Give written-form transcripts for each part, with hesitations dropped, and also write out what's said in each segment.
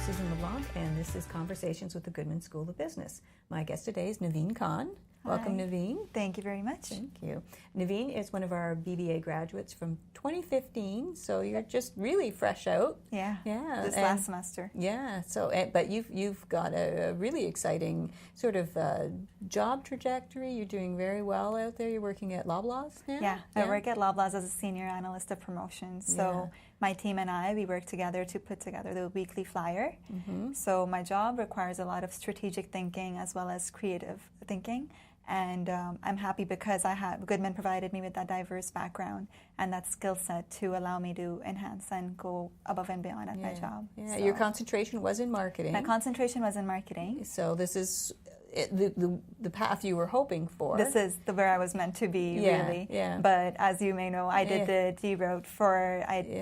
Susan LeBlanc, and this is Conversations with the Goodman School of Business. My guest today is Naveen Khan. Welcome, Hi. Naveen. Thank you very much. Thank you. Naveen is one of our BBA graduates from 2015, so you're just really fresh out. Yeah. Yeah. Last semester. Yeah. So, but you've got a really exciting sort of job trajectory. You're doing very well out there. You're working at Loblaw now. Yeah. I work at Loblaw as a senior analyst of promotions. So my team and I, we work together to put together the weekly flyer. Mm-hmm. So my job requires a lot of strategic thinking as well as creative thinking. And I'm happy because Goodman provided me with that diverse background and that skill set to allow me to enhance and go above and beyond at my job. Yeah, so your concentration was in marketing. My concentration was in marketing. So this is the path you were hoping for. This is where I was meant to be, really. Yeah. But as you may know, I did the D route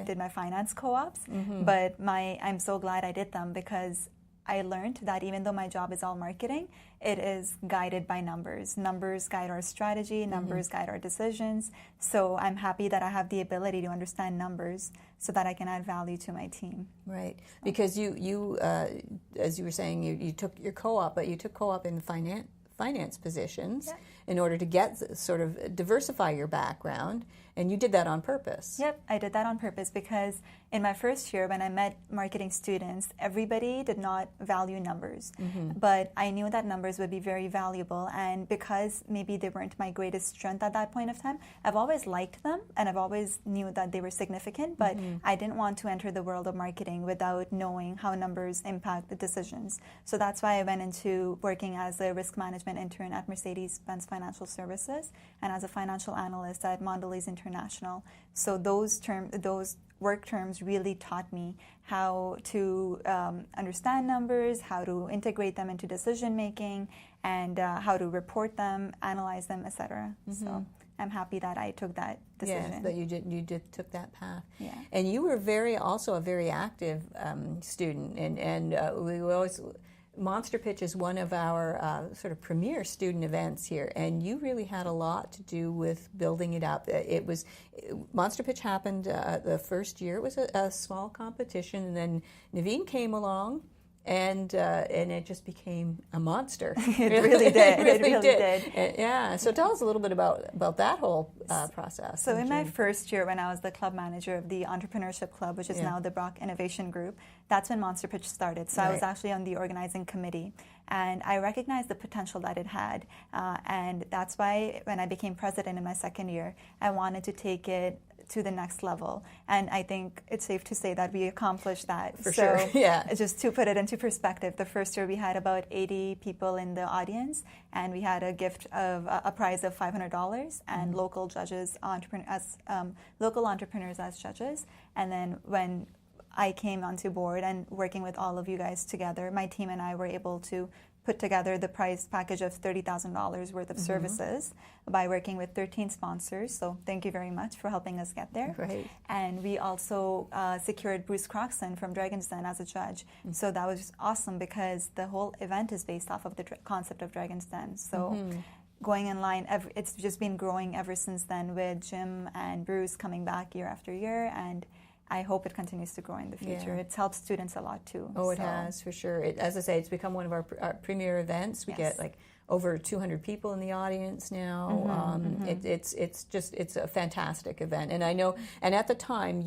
did my finance co-ops. Mm-hmm. But I'm so glad I did them because I learned that even though my job is all marketing, it is guided by numbers. Numbers guide our strategy, numbers guide our decisions. So I'm happy that I have the ability to understand numbers so that I can add value to my team. Right, because you as you were saying, you took your co-op, but you took co-op in finance positions in order to sort of diversify your background, and you did that on purpose. Yep, I did that on purpose because in my first year when I met marketing students, everybody did not value numbers. Mm-hmm. But I knew that numbers would be very valuable, and because maybe they weren't my greatest strength at that point of time, I've always liked them and I've always knew that they were significant, but I didn't want to enter the world of marketing without knowing how numbers impact the decisions. So that's why I went into working as a risk management intern at Mercedes-Benz Financial Services and as a financial analyst at Mondelez International. So those work terms really taught me how to understand numbers, how to integrate them into decision making, and how to report them, analyze them, etc. Mm-hmm. So I'm happy that I took that decision. Yes, that you took that path. Yeah. And you were also a very active student, and we always. Monster Pitch is one of our sort of premier student events here, and you really had a lot to do with building it up. Monster Pitch happened the first year. It was a small competition, and then Naveen came along, and it just became a monster. It really did. It really did. Yeah. So tell us a little bit about that whole process. So in my first year, when I was the club manager of the Entrepreneurship Club, which is now the Brock Innovation Group, that's when Monster Pitch started. So I was actually on the organizing committee, and I recognized the potential that it had, and that's why when I became president in my second year, I wanted to take it to the next level, and I think it's safe to say that we accomplished that. For sure, yeah. Just to put it into perspective, the first year we had about 80 people in the audience, and we had a gift of a prize of $500 and local judges, local entrepreneurs as judges. And then when I came onto board and working with all of you guys together, my team and I were able to put together the prize package of $30,000 worth of services by working with 13 sponsors. So thank you very much for helping us get there. Right. And we also secured Bruce Croxton from Dragon's Den as a judge. So that was awesome because the whole event is based off of the concept of Dragon's Den. So going in line, it's just been growing ever since then with Jim and Bruce coming back year after year, and I hope it continues to grow in the future. Yeah. It's helped students a lot too. Oh, it has, for sure. As I say, it's become one of our premier events. We get like over 200 people in the audience now. It's a fantastic event. And I know, and at the time,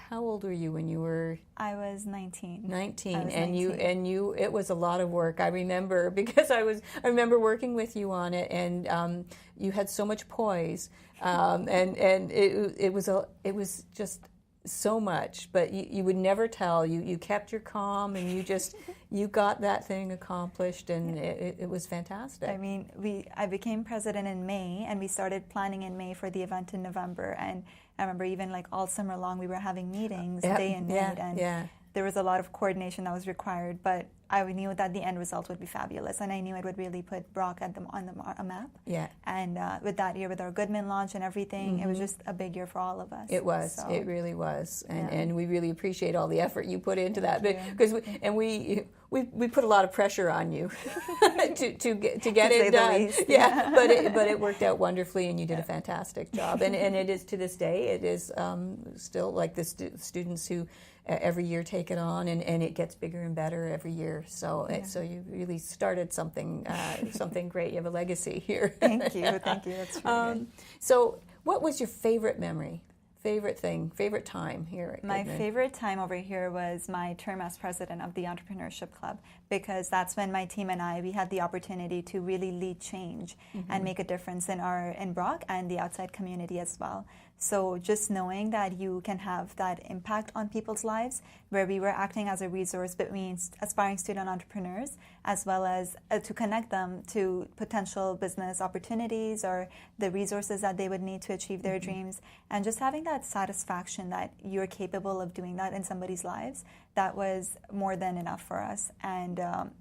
how old were you when you were? I was 19. 19, and 19. It was a lot of work. I remember because I remember working with you on it, and you had so much poise, and it was just so much, but you would never tell. You kept your calm, and you got that thing accomplished, and it was fantastic. I mean, I became president in May, and we started planning in May for the event in November. And I remember even like all summer long, we were having meetings day and night, and there was a lot of coordination that was required. But I knew that the end result would be fabulous, and I knew it would really put Brock on the map. Yeah. And with that year, with our Goodman launch and everything, it was just a big year for all of us. It was. So, it really was, and we really appreciate all the effort you put into that. Because we put a lot of pressure on you to get it done. Yeah, but it worked out wonderfully, and you did a fantastic job. And it is, to this day, it is still like the students who every year take it on, and it gets bigger and better every year. So so you really started something great. You have a legacy here. Thank you. That's really good. So what was your favorite memory? Favorite thing, favorite time here at My Goodman? favorite time over here was my term as president of the Entrepreneurship Club, because that's when my team and we had the opportunity to really lead change and make a difference in Brock and the outside community as well. So just knowing that you can have that impact on people's lives, where we were acting as a resource between aspiring student entrepreneurs, as well as to connect them to potential business opportunities or the resources that they would need to achieve their dreams, and just having that satisfaction that you're capable of doing that in somebody's lives, that was more than enough for us. And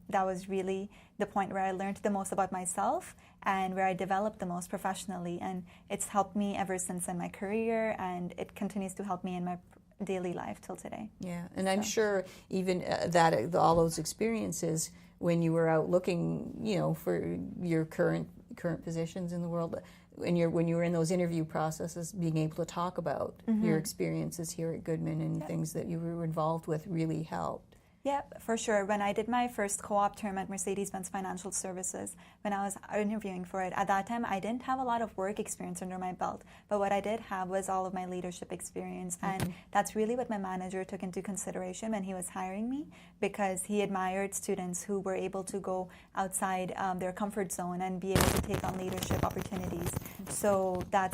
that was really the point where I learned the most about myself and where I developed the most professionally. And it's helped me ever since in my career, and it continues to help me in my daily life till today. Yeah, and I'm sure even that all those experiences when you were out looking, for your current positions in the world, when you were in those interview processes, being able to talk about your experiences here at Goodman and things that you were involved with really helped. Yeah, for sure. When I did my first co-op term at Mercedes-Benz Financial Services, when I was interviewing for it, at that time I didn't have a lot of work experience under my belt, but what I did have was all of my leadership experience, and that's really what my manager took into consideration when he was hiring me, because he admired students who were able to go outside their comfort zone and be able to take on leadership opportunities. So that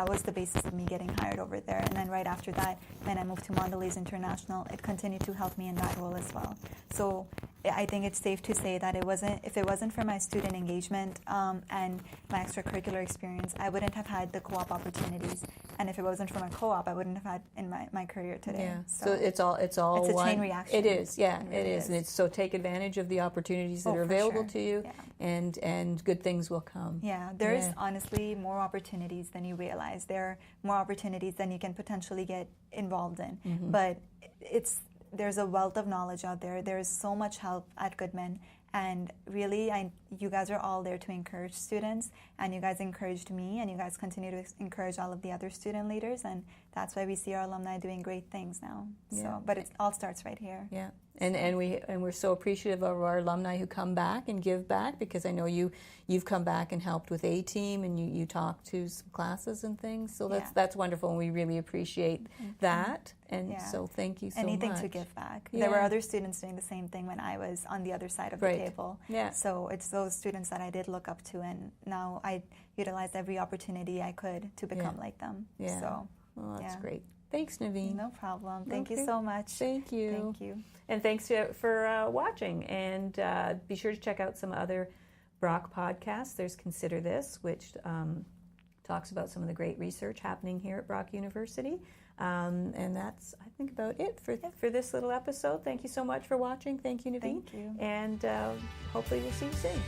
was the basis of me getting hired over there. And then right after that, when I moved to Mondelez International, it continued to help me in that role as well. So I think it's safe to say that if it wasn't for my student engagement and my extracurricular experience, I wouldn't have had the co-op opportunities. And if it wasn't for my co-op, I wouldn't have had in my career today. Yeah. So it's a one, chain reaction. It is, yeah, it is. And so take advantage of the opportunities that are available to you, and good things will come. Yeah, there's honestly more opportunities than you realize. There are more opportunities than you can potentially get involved in. But there's a wealth of knowledge out there. There's so much help at Goodman. And really, you guys are all there to encourage students, and you guys encouraged me, and you guys continue to encourage all of the other student leaders, and that's why we see our alumni doing great things now. Yeah. So, but it all starts right here. Yeah, and we're so appreciative of our alumni who come back and give back, because I know you've come back and helped with A-Team, and you talked to some classes and things. So that's wonderful, and we really appreciate that. And so thank you so much. Anything to give back. There were other students doing the same thing when I was on the other side of the table. Yeah. So it's those students that I did look up to, and now I utilize every opportunity I could to become like them. Yeah. So, well, that's great. Thanks, Naveen. No problem. Thank you so much. Thank you. Thank you. And thanks for watching. And be sure to check out some other Brock podcasts. There's Consider This, which talks about some of the great research happening here at Brock University. And that's, I think, about it for this little episode. Thank you so much for watching. Thank you, Naveen. Thank you. And hopefully we'll see you soon.